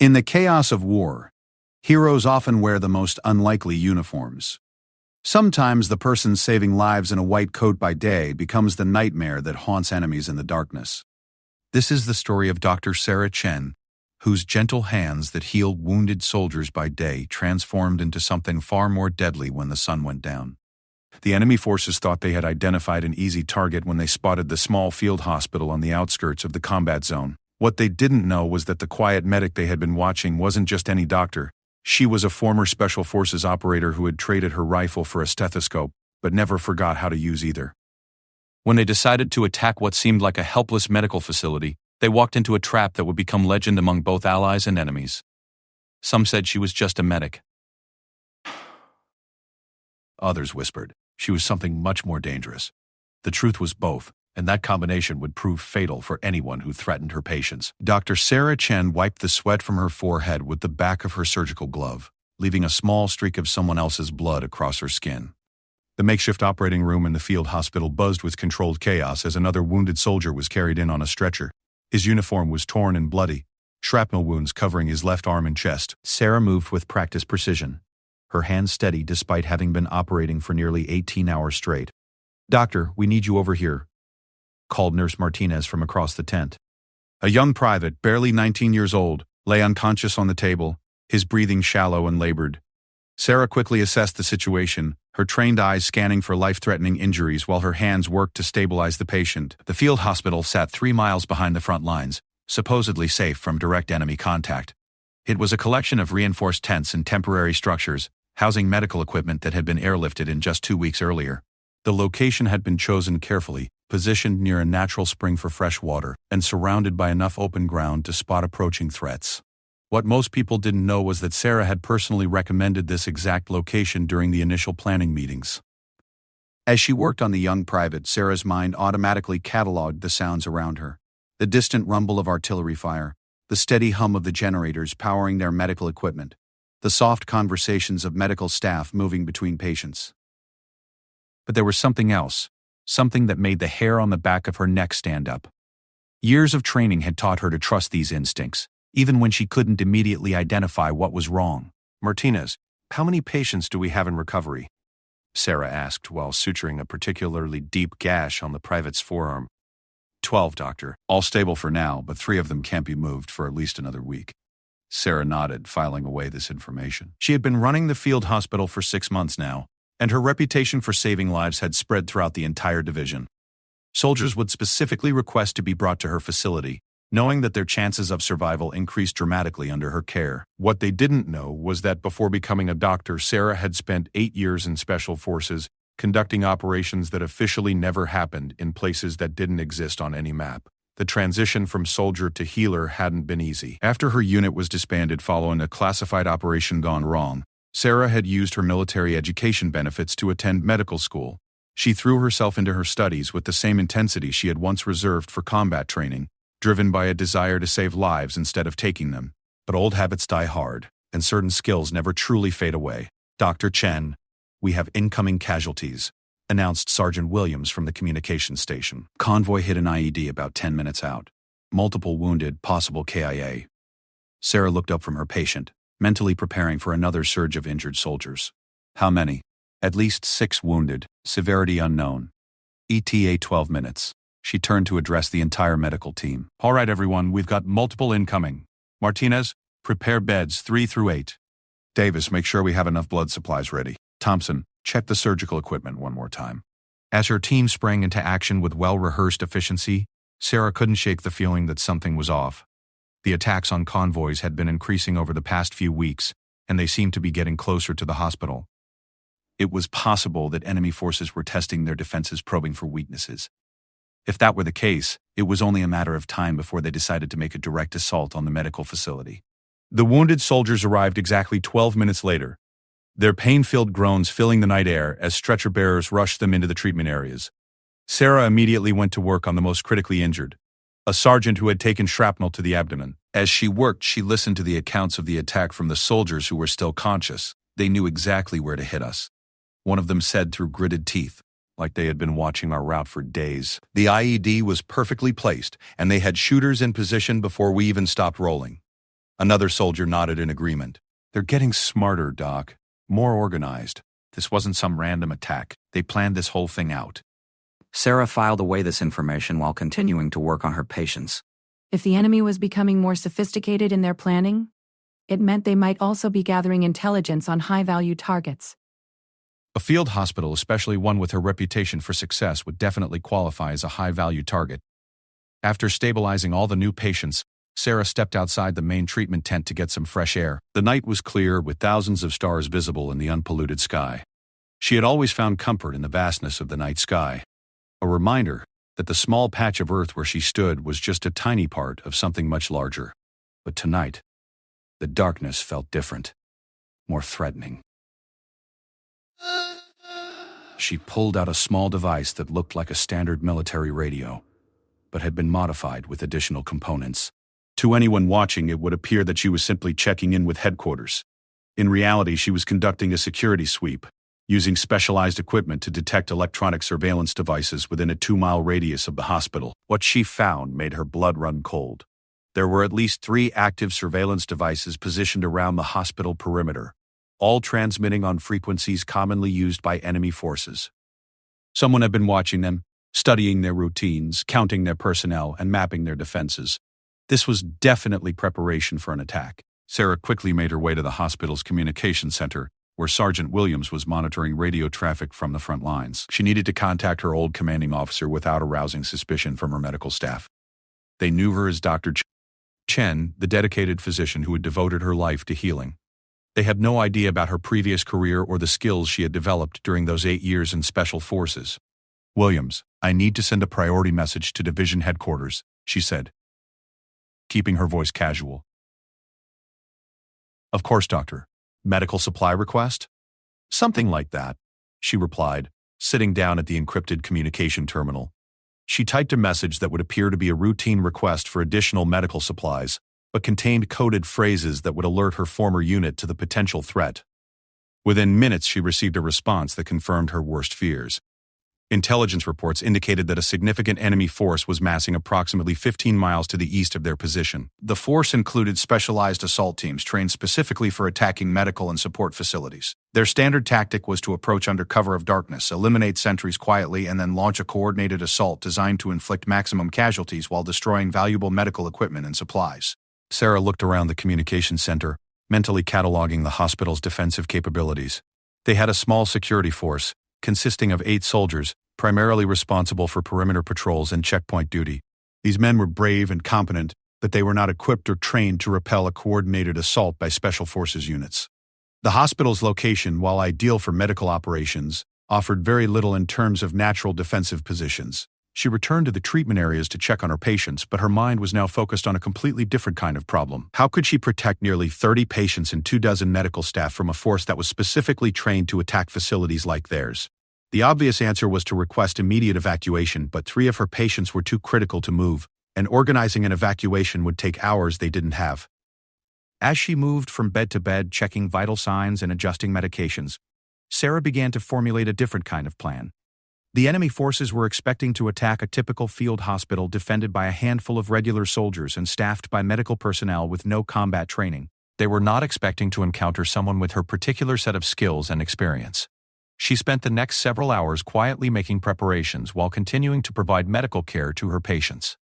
In the chaos of war, heroes often wear the most unlikely uniforms. Sometimes the person saving lives in a white coat by day becomes the nightmare that haunts enemies in the darkness. This is the story of Dr. Sarah Chen, whose gentle hands that healed wounded soldiers by day transformed into something far more deadly when the sun went down. The enemy forces thought they had identified an easy target when they spotted the small field hospital on the outskirts of the combat zone. What they didn't know was that the quiet medic they had been watching wasn't just any doctor. She was a former Special Forces operator who had traded her rifle for a stethoscope, but never forgot how to use either. When they decided to attack what seemed like a helpless medical facility, they walked into a trap that would become legend among both allies and enemies. Some said she was just a medic. Others whispered she was something much more dangerous. The truth was both, and that combination would prove fatal for anyone who threatened her patients. Dr. Sarah Chen wiped the sweat from her forehead with the back of her surgical glove, leaving a small streak of someone else's blood across her skin. The makeshift operating room in the field hospital buzzed with controlled chaos as another wounded soldier was carried in on a stretcher. His uniform was torn and bloody, shrapnel wounds covering his left arm and chest. Sarah moved with practiced precision, her hands steady despite having been operating for nearly 18 hours straight. "Doctor, we need you over here," called Nurse Martinez from across the tent. A young private, barely 19 years old, lay unconscious on the table, his breathing shallow and labored. Sarah quickly assessed the situation, her trained eyes scanning for life-threatening injuries while her hands worked to stabilize the patient. The field hospital sat 3 miles behind the front lines, supposedly safe from direct enemy contact. It was a collection of reinforced tents and temporary structures, housing medical equipment that had been airlifted in just 2 weeks earlier. The location had been chosen carefully, positioned near a natural spring for fresh water, and surrounded by enough open ground to spot approaching threats. What most people didn't know was that Sarah had personally recommended this exact location during the initial planning meetings. As she worked on the young private, Sarah's mind automatically cataloged the sounds around her. The distant rumble of artillery fire, the steady hum of the generators powering their medical equipment, the soft conversations of medical staff moving between patients. But there was something else, something that made the hair on the back of her neck stand up. Years of training had taught her to trust these instincts, even when she couldn't immediately identify what was wrong. "Martinez, how many patients do we have in recovery?" Sarah asked while suturing a particularly deep gash on the private's forearm. 12, doctor. All stable for now, but 3 of them can't be moved for at least another week." Sarah nodded, filing away this information. She had been running the field hospital for 6 months now, and her reputation for saving lives had spread throughout the entire division. Soldiers would specifically request to be brought to her facility, knowing that their chances of survival increased dramatically under her care. What they didn't know was that before becoming a doctor, Sarah had spent 8 years in Special Forces, conducting operations that officially never happened in places that didn't exist on any map. The transition from soldier to healer hadn't been easy. After her unit was disbanded following a classified operation gone wrong, Sarah had used her military education benefits to attend medical school. She threw herself into her studies with the same intensity she had once reserved for combat training, driven by a desire to save lives instead of taking them. But old habits die hard, and certain skills never truly fade away. "Dr. Chen, we have incoming casualties," announced Sergeant Williams from the communications station. Convoy hit an IED about 10 minutes out. Multiple wounded, possible KIA. Sarah looked up from her patient, mentally preparing for another surge of injured soldiers. "How many?" "At least 6 wounded, severity unknown. ETA 12 minutes. She turned to address the entire medical team. "All right, everyone, we've got multiple incoming. Martinez, prepare beds 3 through 8. Davis, make sure we have enough blood supplies ready. Thompson, check the surgical equipment one more time." As her team sprang into action with well-rehearsed efficiency, Sarah couldn't shake the feeling that something was off. The attacks on convoys had been increasing over the past few weeks, and they seemed to be getting closer to the hospital. It was possible that enemy forces were testing their defenses, probing for weaknesses. If that were the case, it was only a matter of time before they decided to make a direct assault on the medical facility. The wounded soldiers arrived exactly 12 minutes later, their pain-filled groans filling the night air as stretcher bearers rushed them into the treatment areas. Sarah immediately went to work on the most critically injured, a sergeant who had taken shrapnel to the abdomen. As she worked, she listened to the accounts of the attack from the soldiers who were still conscious. "They knew exactly where to hit us," one of them said through gritted teeth, like they had been watching our route for days. "The IED was perfectly placed, and they had shooters in position before we even stopped rolling." Another soldier nodded in agreement. They're getting smarter, Doc. More organized. This wasn't some random attack. They planned this whole thing out. Sarah filed away this information while continuing to work on her patients. If the enemy was becoming more sophisticated in their planning, it meant they might also be gathering intelligence on high-value targets. A field hospital, especially one with her reputation for success, would definitely qualify as a high-value target. After stabilizing all the new patients, Sarah stepped outside the main treatment tent to get some fresh air. The night was clear, with thousands of stars visible in the unpolluted sky. She had always found comfort in the vastness of the night sky, a reminder that the small patch of earth where she stood was just a tiny part of something much larger. But tonight, the darkness felt different, more threatening. She pulled out a small device that looked like a standard military radio, but had been modified with additional components. To anyone watching, it would appear that she was simply checking in with headquarters. In reality, she was conducting a security sweep, using specialized equipment to detect electronic surveillance devices within a 2-mile radius of the hospital. What she found made her blood run cold. There were at least 3 active surveillance devices positioned around the hospital perimeter, all transmitting on frequencies commonly used by enemy forces. Someone had been watching them, studying their routines, counting their personnel, and mapping their defenses. This was definitely preparation for an attack. Sarah quickly made her way to the hospital's communication center, where Sergeant Williams was monitoring radio traffic from the front lines. She needed to contact her old commanding officer without arousing suspicion from her medical staff. They knew her as Dr. Chen, the dedicated physician who had devoted her life to healing. They had no idea about her previous career or the skills she had developed during those 8 years in Special Forces. "Williams, I need to send a priority message to division headquarters," she said, keeping her voice casual. "Of course, Doctor. Medical supply request?" "Something like that," she replied, sitting down at the encrypted communication terminal. She typed a message that would appear to be a routine request for additional medical supplies, but contained coded phrases that would alert her former unit to the potential threat. Within minutes, she received a response that confirmed her worst fears. Intelligence reports indicated that a significant enemy force was massing approximately 15 miles to the east of their position. The force included specialized assault teams trained specifically for attacking medical and support facilities. Their standard tactic was to approach under cover of darkness, eliminate sentries quietly, and then launch a coordinated assault designed to inflict maximum casualties while destroying valuable medical equipment and supplies. Sarah looked around the communication center, mentally cataloging the hospital's defensive capabilities. They had a small security force, consisting of 8 soldiers, primarily responsible for perimeter patrols and checkpoint duty. These men were brave and competent, but they were not equipped or trained to repel a coordinated assault by Special Forces units. The hospital's location, while ideal for medical operations, offered very little in terms of natural defensive positions. She returned to the treatment areas to check on her patients, but her mind was now focused on a completely different kind of problem. How could she protect nearly 30 patients and 24 medical staff from a force that was specifically trained to attack facilities like theirs? The obvious answer was to request immediate evacuation, but 3 of her patients were too critical to move, and organizing an evacuation would take hours they didn't have. As she moved from bed to bed, checking vital signs and adjusting medications, Sarah began to formulate a different kind of plan. The enemy forces were expecting to attack a typical field hospital defended by a handful of regular soldiers and staffed by medical personnel with no combat training. They were not expecting to encounter someone with her particular set of skills and experience. She spent the next several hours quietly making preparations while continuing to provide medical care to her patients.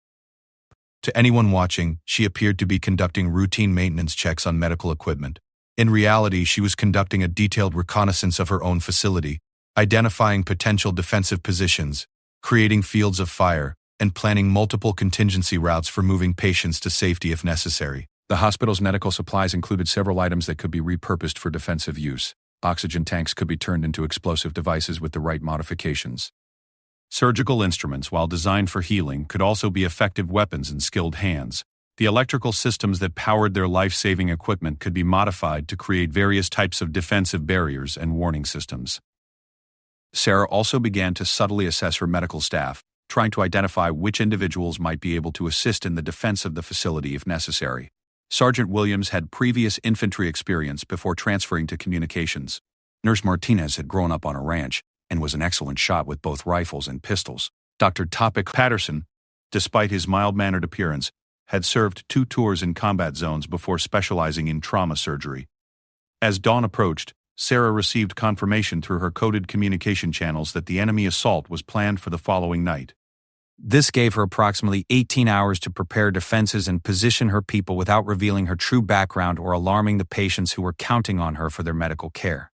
To anyone watching, she appeared to be conducting routine maintenance checks on medical equipment. In reality, she was conducting a detailed reconnaissance of her own facility, identifying potential defensive positions, creating fields of fire, and planning multiple contingency routes for moving patients to safety if necessary. The hospital's medical supplies included several items that could be repurposed for defensive use. Oxygen tanks could be turned into explosive devices with the right modifications. Surgical instruments, while designed for healing, could also be effective weapons in skilled hands. The electrical systems that powered their life-saving equipment could be modified to create various types of defensive barriers and warning systems. Sarah also began to subtly assess her medical staff, trying to identify which individuals might be able to assist in the defense of the facility if necessary. Sergeant Williams had previous infantry experience before transferring to communications. Nurse Martinez had grown up on a ranch and was an excellent shot with both rifles and pistols. Dr. Topic Patterson, despite his mild-mannered appearance, had served 2 tours in combat zones before specializing in trauma surgery. As dawn approached, Sarah received confirmation through her coded communication channels that the enemy assault was planned for the following night. This gave her approximately 18 hours to prepare defenses and position her people without revealing her true background or alarming the patients who were counting on her for their medical care.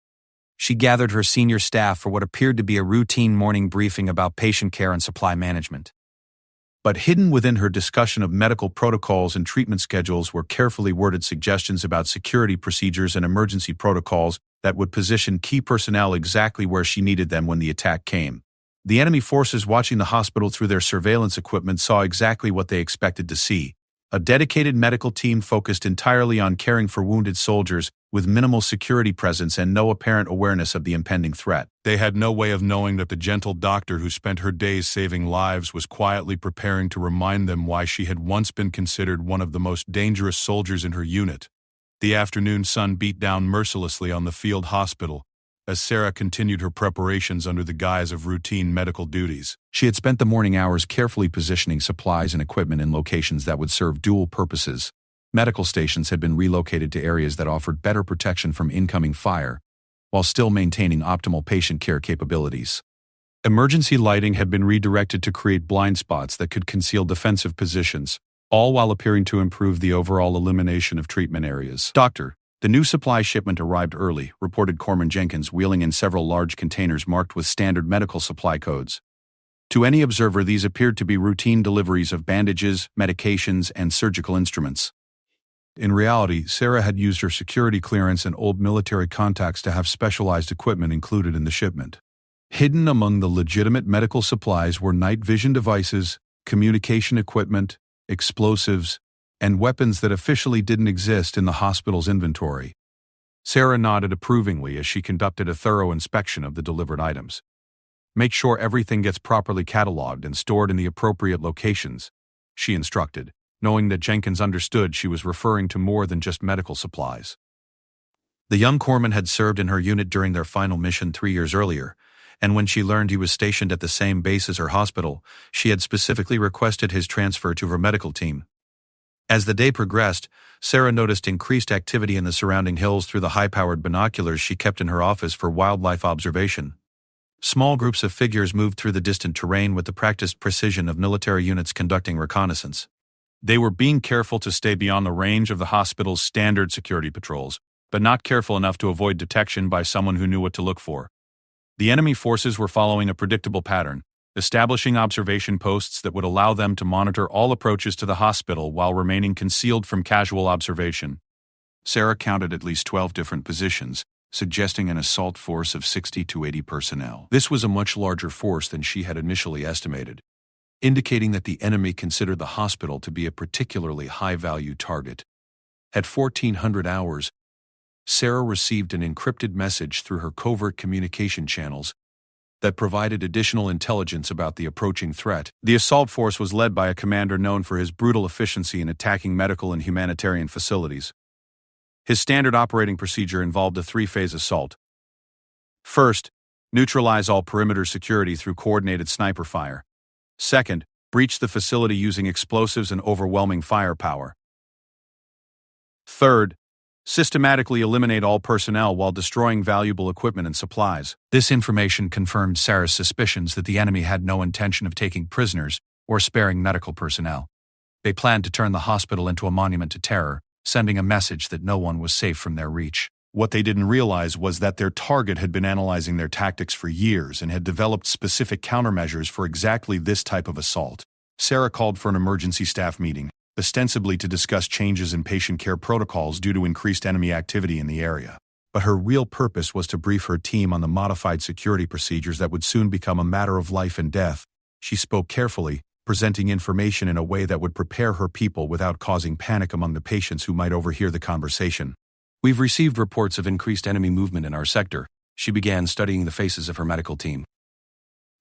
She gathered her senior staff for what appeared to be a routine morning briefing about patient care and supply management. But hidden within her discussion of medical protocols and treatment schedules were carefully worded suggestions about security procedures and emergency protocols that would position key personnel exactly where she needed them when the attack came. The enemy forces watching the hospital through their surveillance equipment saw exactly what they expected to see: a dedicated medical team focused entirely on caring for wounded soldiers, with minimal security presence and no apparent awareness of the impending threat. They had no way of knowing that the gentle doctor who spent her days saving lives was quietly preparing to remind them why she had once been considered one of the most dangerous soldiers in her unit. The afternoon sun beat down mercilessly on the field hospital as Sarah continued her preparations under the guise of routine medical duties. She had spent the morning hours carefully positioning supplies and equipment in locations that would serve dual purposes. Medical stations had been relocated to areas that offered better protection from incoming fire, while still maintaining optimal patient care capabilities. Emergency lighting had been redirected to create blind spots that could conceal defensive positions, all while appearing to improve the overall illumination of treatment areas. "Doctor, the new supply shipment arrived early," reported Corman Jenkins, wheeling in several large containers marked with standard medical supply codes. To any observer, these appeared to be routine deliveries of bandages, medications, and surgical instruments. In reality, Sarah had used her security clearance and old military contacts to have specialized equipment included in the shipment. Hidden among the legitimate medical supplies were night vision devices, communication equipment, explosives, and weapons that officially didn't exist in the hospital's inventory. Sarah nodded approvingly as she conducted a thorough inspection of the delivered items. "Make sure everything gets properly cataloged and stored in the appropriate locations," she instructed, knowing that Jenkins understood she was referring to more than just medical supplies. The young corpsman had served in her unit during their final mission 3 years earlier, and when she learned he was stationed at the same base as her hospital, she had specifically requested his transfer to her medical team. As the day progressed, Sarah noticed increased activity in the surrounding hills through the high-powered binoculars she kept in her office for wildlife observation. Small groups of figures moved through the distant terrain with the practiced precision of military units conducting reconnaissance. They were being careful to stay beyond the range of the hospital's standard security patrols, but not careful enough to avoid detection by someone who knew what to look for. The enemy forces were following a predictable pattern, establishing observation posts that would allow them to monitor all approaches to the hospital while remaining concealed from casual observation. Sarah counted at least 12 different positions, suggesting an assault force of 60 to 80 personnel. This was a much larger force than she had initially estimated, indicating that the enemy considered the hospital to be a particularly high-value target. At 1400 hours, Sarah received an encrypted message through her covert communication channels that provided additional intelligence about the approaching threat. The assault force was led by a commander known for his brutal efficiency in attacking medical and humanitarian facilities. His standard operating procedure involved a 3-phase assault. First, neutralize all perimeter security through coordinated sniper fire. Second, breach the facility using explosives and overwhelming firepower. Third, systematically eliminate all personnel while destroying valuable equipment and supplies. This information confirmed Sarah's suspicions that the enemy had no intention of taking prisoners or sparing medical personnel. They planned to turn the hospital into a monument to terror, sending a message that no one was safe from their reach. What they didn't realize was that their target had been analyzing their tactics for years and had developed specific countermeasures for exactly this type of assault. Sarah called for an emergency staff meeting, ostensibly to discuss changes in patient care protocols due to increased enemy activity in the area. But her real purpose was to brief her team on the modified security procedures that would soon become a matter of life and death. She spoke carefully, presenting information in a way that would prepare her people without causing panic among the patients who might overhear the conversation. "We've received reports of increased enemy movement in our sector." She began studying the faces of her medical team.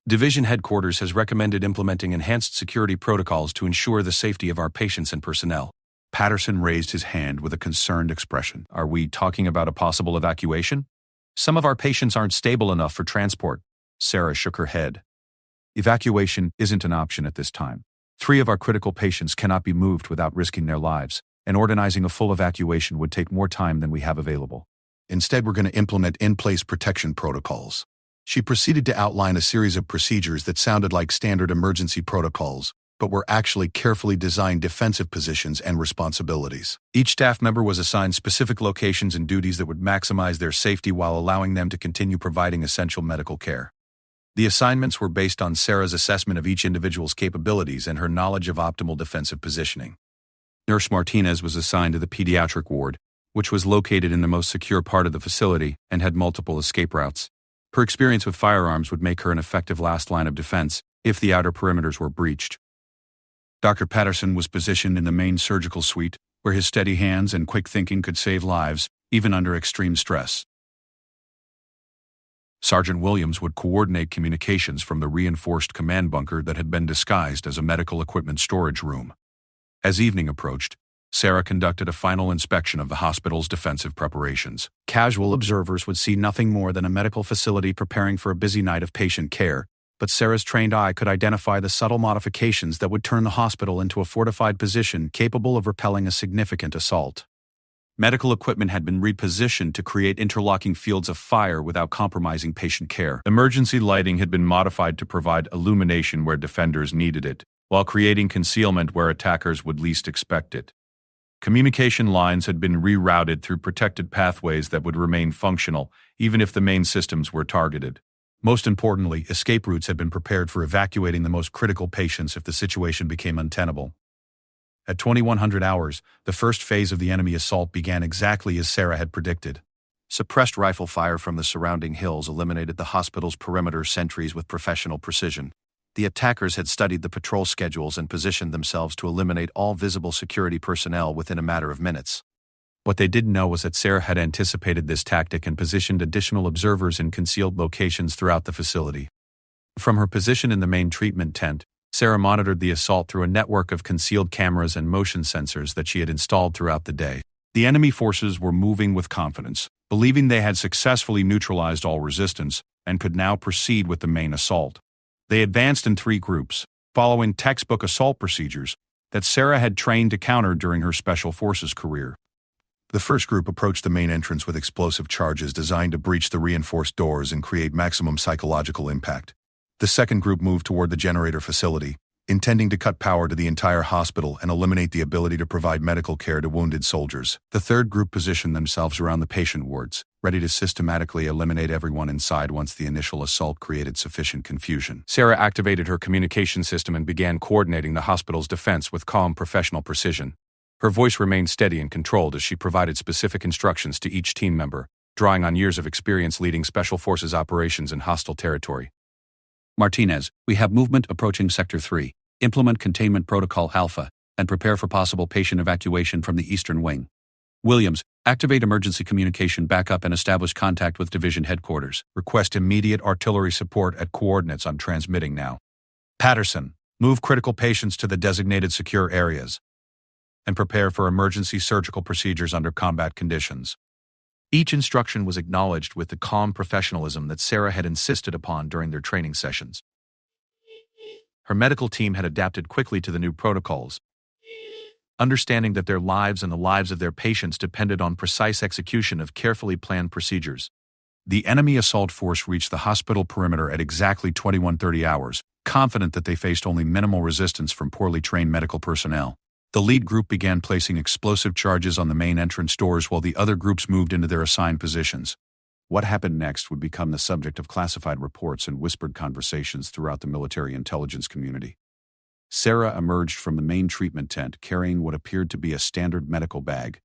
"Division headquarters has recommended implementing enhanced security protocols to ensure the safety of our patients and personnel." Patterson raised his hand with a concerned expression. "Are we talking about a possible evacuation?" "Some of our patients aren't stable enough for transport." Sarah shook her head. "Evacuation isn't an option at this time. 3 of our critical patients cannot be moved without risking their lives, and organizing a full evacuation would take more time than we have available. Instead, we're going to implement in-place protection protocols. She proceeded to outline a series of procedures that sounded like standard emergency protocols, but were actually carefully designed defensive positions and responsibilities. Each staff member was assigned specific locations and duties that would maximize their safety while allowing them to continue providing essential medical care. The assignments were based on Sarah's assessment of each individual's capabilities and her knowledge of optimal defensive positioning. Nurse Martinez was assigned to the pediatric ward, which was located in the most secure part of the facility and had multiple escape routes. Her experience with firearms would make her an effective last line of defense if the outer perimeters were breached. Dr. Patterson was positioned in the main surgical suite, where his steady hands and quick thinking could save lives, even under extreme stress. Sergeant Williams would coordinate communications from the reinforced command bunker that had been disguised as a medical equipment storage room. As evening approached, Sarah conducted a final inspection of the hospital's defensive preparations. Casual observers would see nothing more than a medical facility preparing for a busy night of patient care, but Sarah's trained eye could identify the subtle modifications that would turn the hospital into a fortified position capable of repelling a significant assault. Medical equipment had been repositioned to create interlocking fields of fire without compromising patient care. Emergency lighting had been modified to provide illumination where defenders needed it, while creating concealment where attackers would least expect it. Communication lines had been rerouted through protected pathways that would remain functional, even if the main systems were targeted. Most importantly, escape routes had been prepared for evacuating the most critical patients if the situation became untenable. At 2100 hours, the first phase of the enemy assault began exactly as Sarah had predicted. Suppressed rifle fire from the surrounding hills eliminated the hospital's perimeter sentries with professional precision. The attackers had studied the patrol schedules and positioned themselves to eliminate all visible security personnel within a matter of minutes. What they didn't know was that Sarah had anticipated this tactic and positioned additional observers in concealed locations throughout the facility. From her position in the main treatment tent, Sarah monitored the assault through a network of concealed cameras and motion sensors that she had installed throughout the day. The enemy forces were moving with confidence, believing they had successfully neutralized all resistance and could now proceed with the main assault. They advanced in 3 groups, following textbook assault procedures that Sarah had trained to counter during her Special Forces career. The first group approached the main entrance with explosive charges designed to breach the reinforced doors and create maximum psychological impact. The second group moved toward the generator facility, intending to cut power to the entire hospital and eliminate the ability to provide medical care to wounded soldiers. The third group positioned themselves around the patient wards, ready to systematically eliminate everyone inside once the initial assault created sufficient confusion. Sarah activated her communication system and began coordinating the hospital's defense with calm professional precision. Her voice remained steady and controlled as she provided specific instructions to each team member, drawing on years of experience leading Special Forces operations in hostile territory. Martinez, we have movement approaching Sector 3. Implement Containment Protocol Alpha, and prepare for possible patient evacuation from the Eastern Wing. Williams, activate emergency communication backup and establish contact with Division Headquarters. Request immediate artillery support at coordinates I'm transmitting now. Patterson, move critical patients to the designated secure areas. And prepare for emergency surgical procedures under combat conditions. Each instruction was acknowledged with the calm professionalism that Sarah had insisted upon during their training sessions. Her medical team had adapted quickly to the new protocols, understanding that their lives and the lives of their patients depended on precise execution of carefully planned procedures. The enemy assault force reached the hospital perimeter at exactly 21:30 hours, confident that they faced only minimal resistance from poorly trained medical personnel. The lead group began placing explosive charges on the main entrance doors while the other groups moved into their assigned positions. What happened next would become the subject of classified reports and whispered conversations throughout the military intelligence community. Sarah emerged from the main treatment tent carrying what appeared to be a standard medical bag,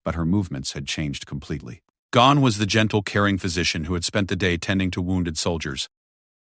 but her movements had changed completely. Gone was the gentle, caring physician who had spent the day tending to wounded soldiers.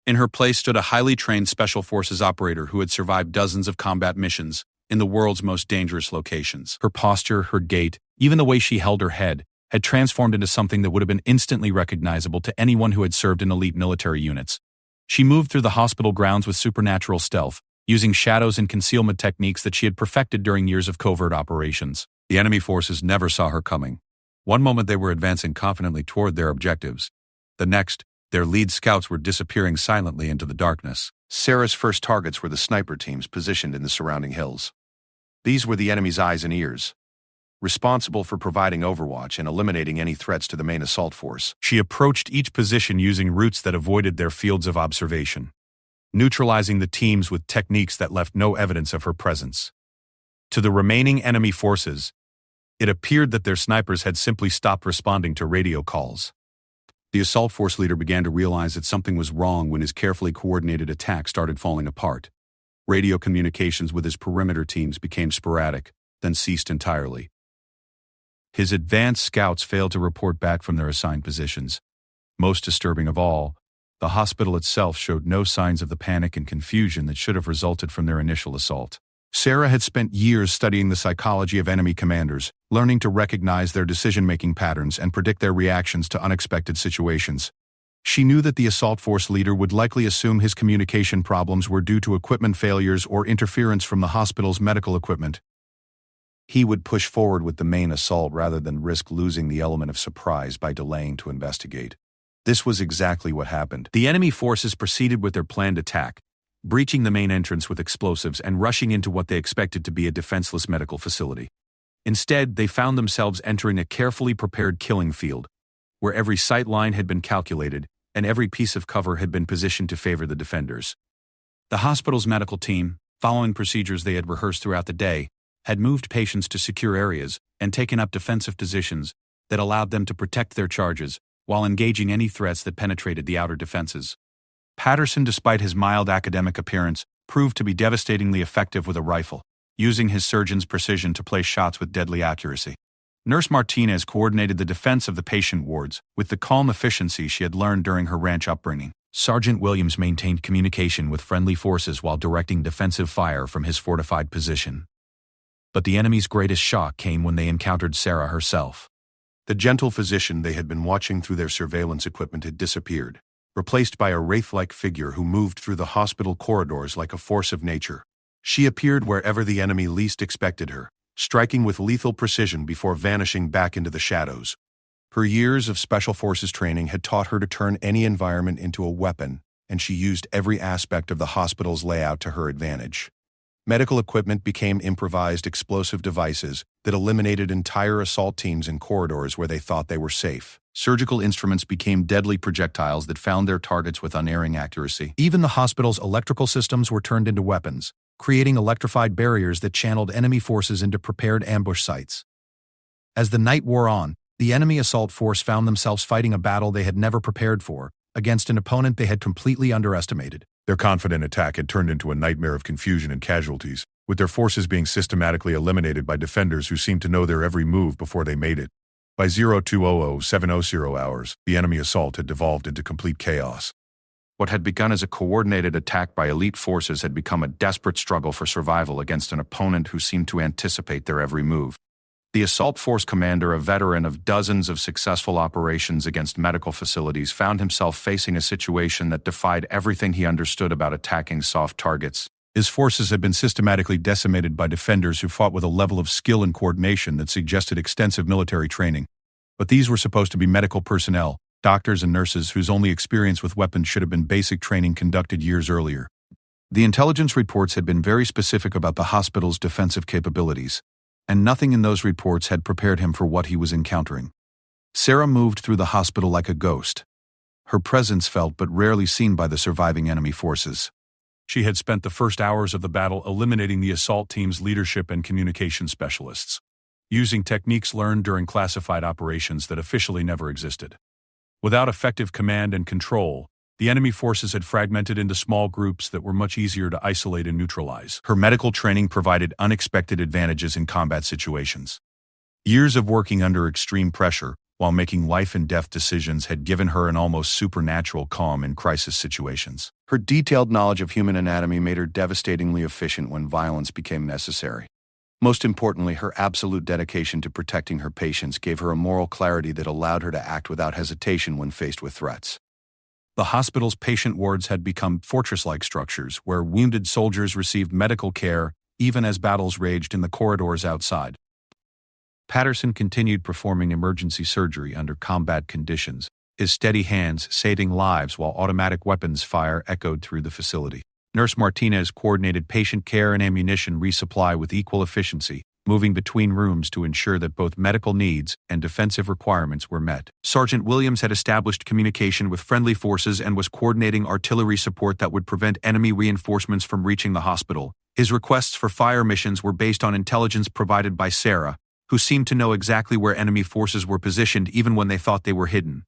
In her place stood a highly trained Special Forces operator who had survived dozens of combat missions in the world's most dangerous locations. Her posture, her gait, even the way she held her head, had transformed into something that would have been instantly recognizable to anyone who had served in elite military units. She moved through the hospital grounds with supernatural stealth, using shadows and concealment techniques that she had perfected during years of covert operations. The enemy forces never saw her coming. One moment they were advancing confidently toward their objectives. The next, Their lead scouts were disappearing silently into the darkness. Sarah's first targets were the sniper teams positioned in the surrounding hills. These were the enemy's eyes and ears, responsible for providing overwatch and eliminating any threats to the main assault force. She approached each position using routes that avoided their fields of observation, neutralizing the teams with techniques that left no evidence of her presence. To the remaining enemy forces, it appeared that their snipers had simply stopped responding to radio calls. The assault force leader began to realize that something was wrong when his carefully coordinated attack started falling apart. Radio communications with his perimeter teams became sporadic, then ceased entirely. His advanced scouts failed to report back from their assigned positions. Most disturbing of all, the hospital itself showed no signs of the panic and confusion that should have resulted from their initial assault. Sarah had spent years studying the psychology of enemy commanders, learning to recognize their decision-making patterns and predict their reactions to unexpected situations. She knew that the assault force leader would likely assume his communication problems were due to equipment failures or interference from the hospital's medical equipment. He would push forward with the main assault rather than risk losing the element of surprise by delaying to investigate. This was exactly what happened. The enemy forces proceeded with their planned attack, breaching the main entrance with explosives and rushing into what they expected to be a defenseless medical facility. Instead, they found themselves entering a carefully prepared killing field, where every sight line had been calculated and every piece of cover had been positioned to favor the defenders. The hospital's medical team, following procedures they had rehearsed throughout the day, had moved patients to secure areas and taken up defensive positions that allowed them to protect their charges while engaging any threats that penetrated the outer defenses. Patterson, despite his mild academic appearance, proved to be devastatingly effective with a rifle, using his surgeon's precision to place shots with deadly accuracy. Nurse Martinez coordinated the defense of the patient wards with the calm efficiency she had learned during her ranch upbringing. Sergeant Williams maintained communication with friendly forces while directing defensive fire from his fortified position. But the enemy's greatest shock came when they encountered Sarah herself. The gentle physician they had been watching through their surveillance equipment had disappeared, replaced by a wraith-like figure who moved through the hospital corridors like a force of nature. She appeared wherever the enemy least expected her, striking with lethal precision before vanishing back into the shadows. Her years of special forces training had taught her to turn any environment into a weapon, and she used every aspect of the hospital's layout to her advantage. Medical equipment became improvised explosive devices that eliminated entire assault teams in corridors where they thought they were safe. Surgical instruments became deadly projectiles that found their targets with unerring accuracy. Even the hospital's electrical systems were turned into weapons, creating electrified barriers that channeled enemy forces into prepared ambush sites. As the night wore on, the enemy assault force found themselves fighting a battle they had never prepared for, against an opponent they had completely underestimated. Their confident attack had turned into a nightmare of confusion and casualties, with their forces being systematically eliminated by defenders who seemed to know their every move before they made it. By 0200-700 hours, the enemy assault had devolved into complete chaos. What had begun as a coordinated attack by elite forces had become a desperate struggle for survival against an opponent who seemed to anticipate their every move. The assault force commander, a veteran of dozens of successful operations against medical facilities, found himself facing a situation that defied everything he understood about attacking soft targets. His forces had been systematically decimated by defenders who fought with a level of skill and coordination that suggested extensive military training. But these were supposed to be medical personnel, doctors and nurses whose only experience with weapons should have been basic training conducted years earlier. The intelligence reports had been very specific about the hospital's defensive capabilities, and nothing in those reports had prepared him for what he was encountering. Sarah moved through the hospital like a ghost, her presence felt but rarely seen by the surviving enemy forces. She had spent the first hours of the battle eliminating the assault team's leadership and communication specialists, using techniques learned during classified operations that officially never existed. Without effective command and control, the enemy forces had fragmented into small groups that were much easier to isolate and neutralize. Her medical training provided unexpected advantages in combat situations. Years of working under extreme pressure, while making life and death decisions, had given her an almost supernatural calm in crisis situations. Her detailed knowledge of human anatomy made her devastatingly efficient when violence became necessary. Most importantly, her absolute dedication to protecting her patients gave her a moral clarity that allowed her to act without hesitation when faced with threats. The hospital's patient wards had become fortress-like structures where wounded soldiers received medical care even as battles raged in the corridors outside. Patterson continued performing emergency surgery under combat conditions, his steady hands saving lives while automatic weapons fire echoed through the facility. Nurse Martinez coordinated patient care and ammunition resupply with equal efficiency, moving between rooms to ensure that both medical needs and defensive requirements were met. Sergeant Williams had established communication with friendly forces and was coordinating artillery support that would prevent enemy reinforcements from reaching the hospital. His requests for fire missions were based on intelligence provided by Sarah, who seemed to know exactly where enemy forces were positioned even when they thought they were hidden.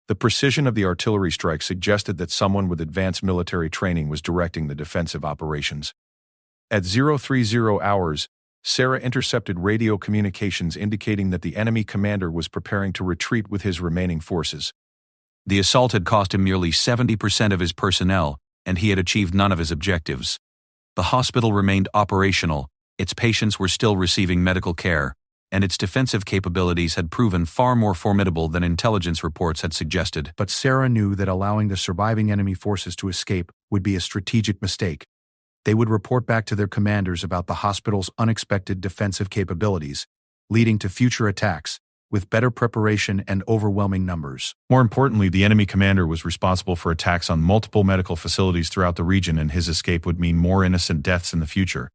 The precision of the artillery strike suggested that someone with advanced military training was directing the defensive operations. At 030 hours, Sarah intercepted radio communications indicating that the enemy commander was preparing to retreat with his remaining forces. The assault had cost him nearly 70% of his personnel, and he had achieved none of his objectives. The hospital remained operational, its patients were still receiving medical care, and its defensive capabilities had proven far more formidable than intelligence reports had suggested. But Sarah knew that allowing the surviving enemy forces to escape would be a strategic mistake. They would report back to their commanders about the hospital's unexpected defensive capabilities, leading to future attacks, with better preparation and overwhelming numbers. More importantly, the enemy commander was responsible for attacks on multiple medical facilities throughout the region, and his escape would mean more innocent deaths in the future.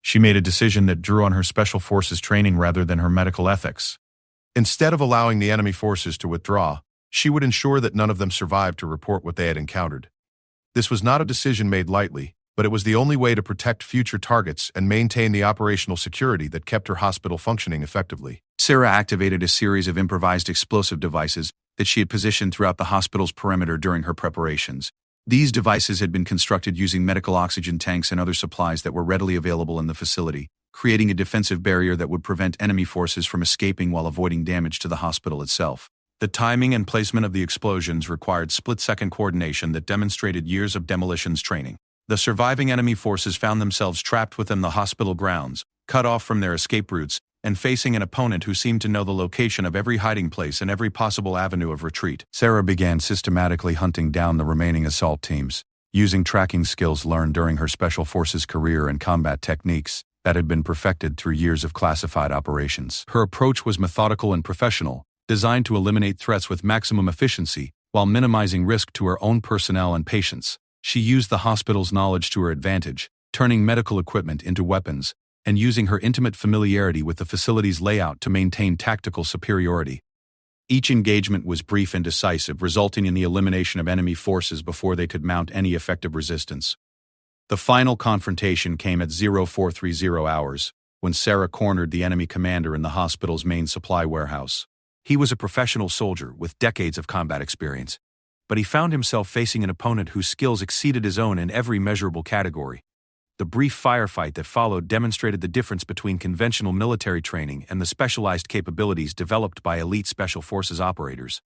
She made a decision that drew on her special forces training rather than her medical ethics. Instead of allowing the enemy forces to withdraw, she would ensure that none of them survived to report what they had encountered. This was not a decision made lightly, but it was the only way to protect future targets and maintain the operational security that kept her hospital functioning effectively. Sarah activated a series of improvised explosive devices that she had positioned throughout the hospital's perimeter during her preparations. These devices had been constructed using medical oxygen tanks and other supplies that were readily available in the facility, creating a defensive barrier that would prevent enemy forces from escaping while avoiding damage to the hospital itself. The timing and placement of the explosions required split-second coordination that demonstrated years of demolitions training. The surviving enemy forces found themselves trapped within the hospital grounds, cut off from their escape routes, and facing an opponent who seemed to know the location of every hiding place and every possible avenue of retreat. Sarah began systematically hunting down the remaining assault teams, using tracking skills learned during her Special Forces career and combat techniques that had been perfected through years of classified operations. Her approach was methodical and professional, designed to eliminate threats with maximum efficiency while minimizing risk to her own personnel and patients. She used the hospital's knowledge to her advantage, turning medical equipment into weapons, and using her intimate familiarity with the facility's layout to maintain tactical superiority. Each engagement was brief and decisive, resulting in the elimination of enemy forces before they could mount any effective resistance. The final confrontation came at 0430 hours, when Sarah cornered the enemy commander in the hospital's main supply warehouse. He was a professional soldier with decades of combat experience, but he found himself facing an opponent whose skills exceeded his own in every measurable category. The brief firefight that followed demonstrated the difference between conventional military training and the specialized capabilities developed by elite Special Forces operators.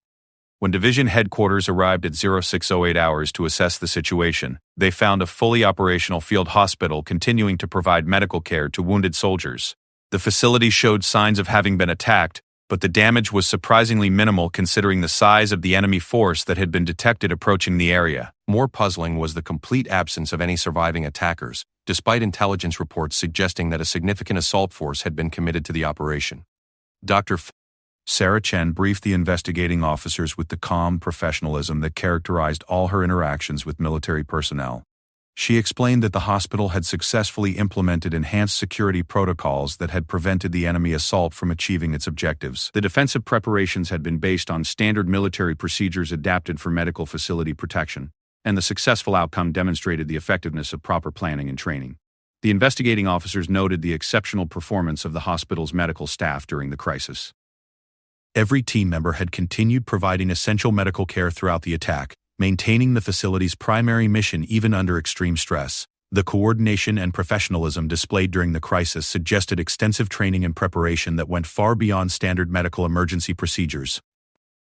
When Division Headquarters arrived at 0608 hours to assess the situation, they found a fully operational field hospital continuing to provide medical care to wounded soldiers. The facility showed signs of having been attacked, but the damage was surprisingly minimal considering the size of the enemy force that had been detected approaching the area. More puzzling was the complete absence of any surviving attackers, despite intelligence reports suggesting that a significant assault force had been committed to the operation. Sarah Chen briefed the investigating officers with the calm professionalism that characterized all her interactions with military personnel. She explained that the hospital had successfully implemented enhanced security protocols that had prevented the enemy assault from achieving its objectives. The defensive preparations had been based on standard military procedures adapted for medical facility protection, and the successful outcome demonstrated the effectiveness of proper planning and training. The investigating officers noted the exceptional performance of the hospital's medical staff during the crisis. Every team member had continued providing essential medical care throughout the attack, maintaining the facility's primary mission even under extreme stress. The coordination and professionalism displayed during the crisis suggested extensive training and preparation that went far beyond standard medical emergency procedures.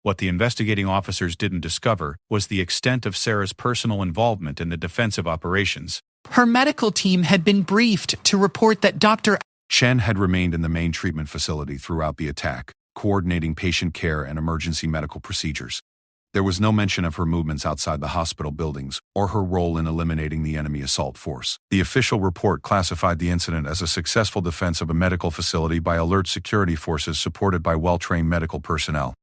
What the investigating officers didn't discover was the extent of Sarah's personal involvement in the defensive operations. Her medical team had been briefed to report that Dr. Chen had remained in the main treatment facility throughout the attack, coordinating patient care and emergency medical procedures. There was no mention of her movements outside the hospital buildings or her role in eliminating the enemy assault force. The official report classified the incident as a successful defense of a medical facility by alert security forces supported by well-trained medical personnel.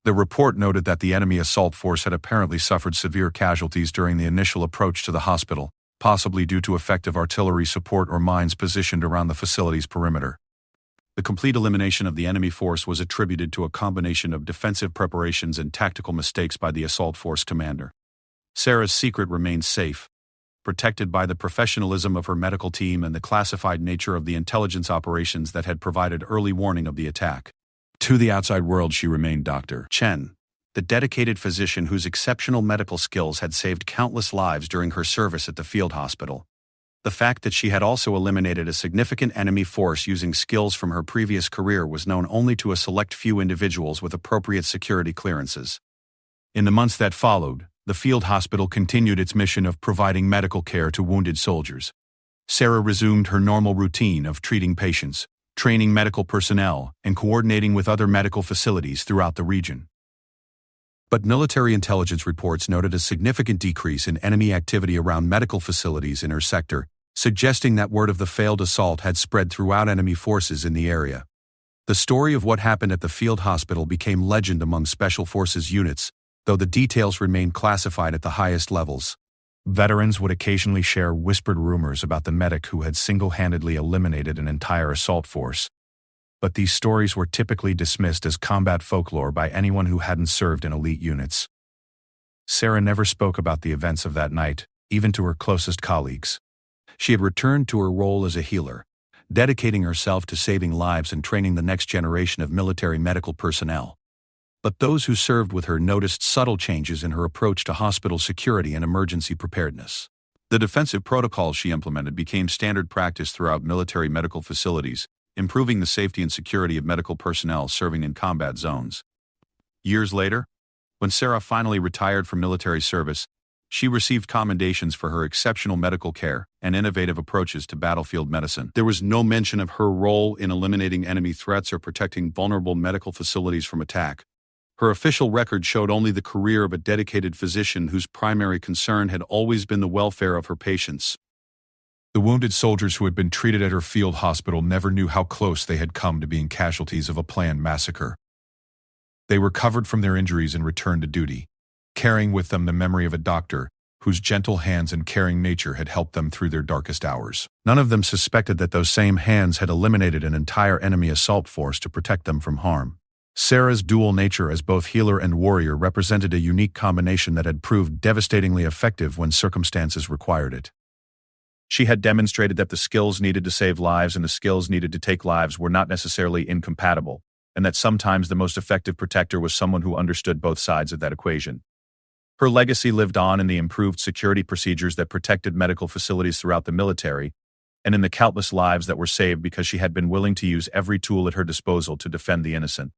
The report noted that the enemy assault force had apparently suffered severe casualties during the initial approach to the hospital, possibly due to effective artillery support or mines positioned around the facility's perimeter. The complete elimination of the enemy force was attributed to a combination of defensive preparations and tactical mistakes by the assault force commander. Sarah's secret remained safe, protected by the professionalism of her medical team and the classified nature of the intelligence operations that had provided early warning of the attack. To the outside world, she remained Dr. Chen, the dedicated physician whose exceptional medical skills had saved countless lives during her service at the field hospital. The fact that she had also eliminated a significant enemy force using skills from her previous career was known only to a select few individuals with appropriate security clearances. In the months that followed, the field hospital continued its mission of providing medical care to wounded soldiers. Sarah resumed her normal routine of treating patients, training medical personnel, and coordinating with other medical facilities throughout the region. But military intelligence reports noted a significant decrease in enemy activity around medical facilities in her sector, suggesting that word of the failed assault had spread throughout enemy forces in the area. The story of what happened at the field hospital became legend among Special Forces units, though the details remained classified at the highest levels. Veterans would occasionally share whispered rumors about the medic who had single-handedly eliminated an entire assault force. But these stories were typically dismissed as combat folklore by anyone who hadn't served in elite units. Sarah never spoke about the events of that night, even to her closest colleagues. She had returned to her role as a healer, dedicating herself to saving lives and training the next generation of military medical personnel. But those who served with her noticed subtle changes in her approach to hospital security and emergency preparedness. The defensive protocols she implemented became standard practice throughout military medical facilities, improving the safety and security of medical personnel serving in combat zones. Years later, when Sarah finally retired from military service, she received commendations for her exceptional medical care and innovative approaches to battlefield medicine. There was no mention of her role in eliminating enemy threats or protecting vulnerable medical facilities from attack. Her official record showed only the career of a dedicated physician whose primary concern had always been the welfare of her patients. The wounded soldiers who had been treated at her field hospital never knew how close they had come to being casualties of a planned massacre. They recovered from their injuries and returned to duty, carrying with them the memory of a doctor whose gentle hands and caring nature had helped them through their darkest hours. None of them suspected that those same hands had eliminated an entire enemy assault force to protect them from harm. Sarah's dual nature as both healer and warrior represented a unique combination that had proved devastatingly effective when circumstances required it. She had demonstrated that the skills needed to save lives and the skills needed to take lives were not necessarily incompatible, and that sometimes the most effective protector was someone who understood both sides of that equation. Her legacy lived on in the improved security procedures that protected medical facilities throughout the military, and in the countless lives that were saved because she had been willing to use every tool at her disposal to defend the innocent.